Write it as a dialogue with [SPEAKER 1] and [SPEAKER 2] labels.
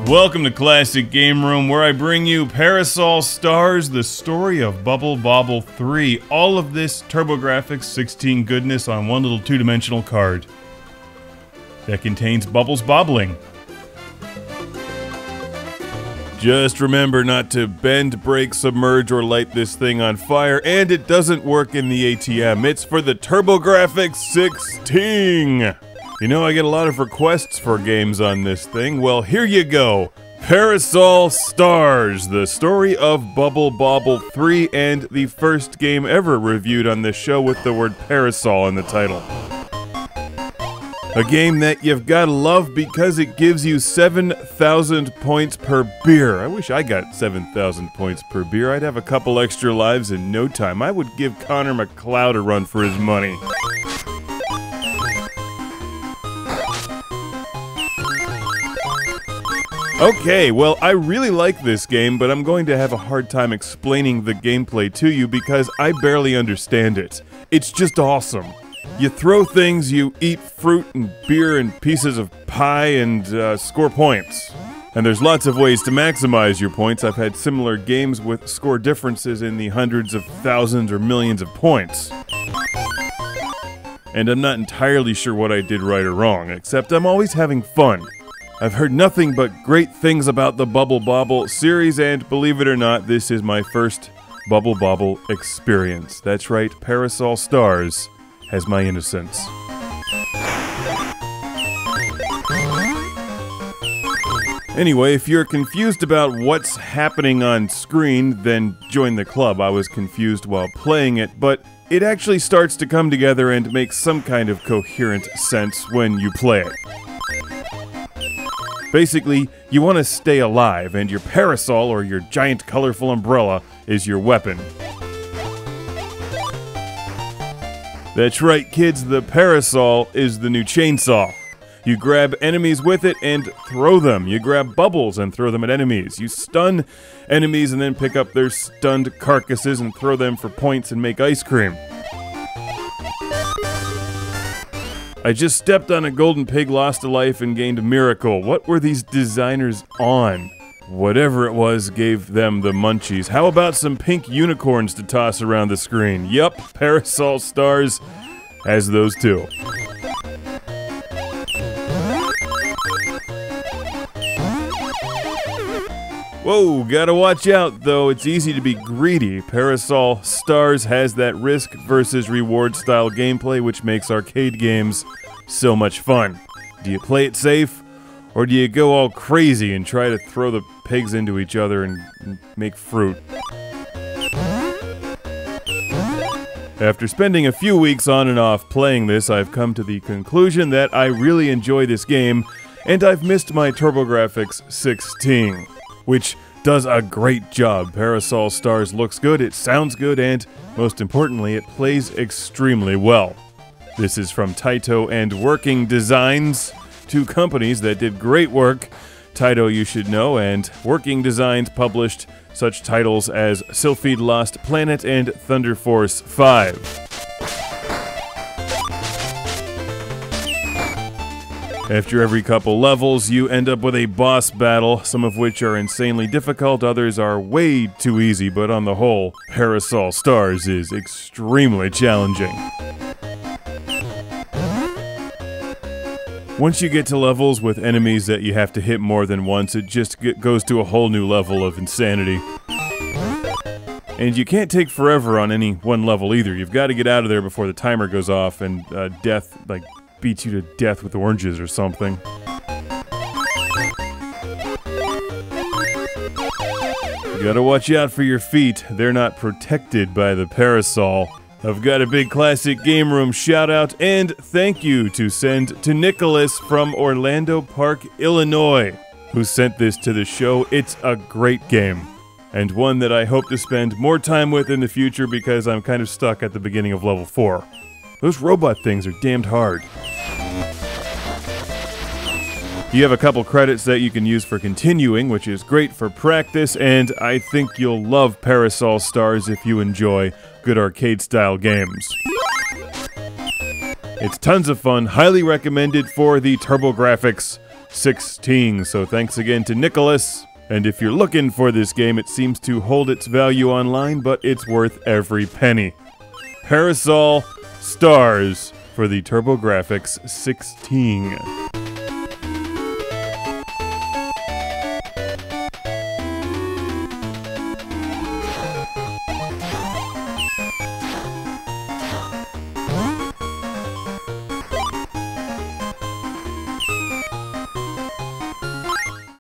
[SPEAKER 1] Welcome to Classic Game Room, where I bring you Parasol Stars, the story of Bubble Bobble 3. All of this TurboGrafx 16 goodness on one little two-dimensional card that contains bubbles bobbling. Just remember not to bend, break, submerge, or light this thing on fire, and it doesn't work in the ATM. It's for the TurboGrafx 16! You know, I get a lot of requests for games on this thing. Well, here you go. Parasol Stars, the story of Bubble Bobble 3, and the first game ever reviewed on this show with the word parasol in the title. A game that you've gotta love because it gives you 7,000 points per beer. I wish I got 7,000 points per beer. I'd have a couple extra lives in no time. I would give Connor McLeod a run for his money. Okay, well, I really like this game, but I'm going to have a hard time explaining the gameplay to you because I barely understand it. It's just awesome. You throw things, you eat fruit and beer and pieces of pie and score points. And there's lots of ways to maximize your points. I've had similar games with score differences in the hundreds of thousands or millions of points. And I'm not entirely sure what I did right or wrong, except I'm always having fun. I've heard nothing but great things about the Bubble Bobble series, and believe it or not, this is my first Bubble Bobble experience. That's right, Parasol Stars has my innocence. Anyway, if you're confused about what's happening on screen, then join the club. I was confused while playing it, but it actually starts to come together and make some kind of coherent sense when you play it. Basically, you want to stay alive, and your parasol, or your giant colorful umbrella, is your weapon. That's right, kids, the parasol is the new chainsaw. You grab enemies with it and throw them. You grab bubbles and throw them at enemies. You stun enemies and then pick up their stunned carcasses and throw them for points and make ice cream. I just stepped on a golden pig, lost a life, and gained a miracle. What were these designers on? Whatever it was gave them the munchies. How about some pink unicorns to toss around the screen? Yup, Parasol Stars has those too. Whoa, gotta watch out though, it's easy to be greedy. Parasol Stars has that risk versus reward style gameplay which makes arcade games so much fun. Do you play it safe, or do you go all crazy and try to throw the pigs into each other and make fruit? After spending a few weeks on and off playing this, I've come to the conclusion that I really enjoy this game, and I've missed my TurboGrafx 16. Which does a great job. Parasol Stars looks good, it sounds good, and, most importantly, it plays extremely well. This is from Taito and Working Designs, two companies that did great work. Taito, you should know, and Working Designs published such titles as Sylphid Lost Planet and Thunder Force 5. After every couple levels, you end up with a boss battle, some of which are insanely difficult, others are way too easy, but on the whole, Parasol Stars is extremely challenging. Once you get to levels with enemies that you have to hit more than once, it just goes to a whole new level of insanity. And you can't take forever on any one level either. You've got to get out of there before the timer goes off and death, beats you to death with oranges or something. You gotta watch out for your feet. They're not protected by the parasol. I've got a big Classic Game Room shout out and thank you to send to Nicholas from Orlando Park, Illinois, who sent this to the show. It's a great game, and one that I hope to spend more time with in the future because I'm kind of stuck at the beginning of level 4. Those robot things are damned hard. You have a couple credits that you can use for continuing, which is great for practice, and I think you'll love Parasol Stars if you enjoy good arcade-style games. It's tons of fun, highly recommended for the TurboGrafx 16. So thanks again to Nicholas. And if you're looking for this game, it seems to hold its value online, but it's worth every penny. Parasol Stars for the TurboGrafx 16.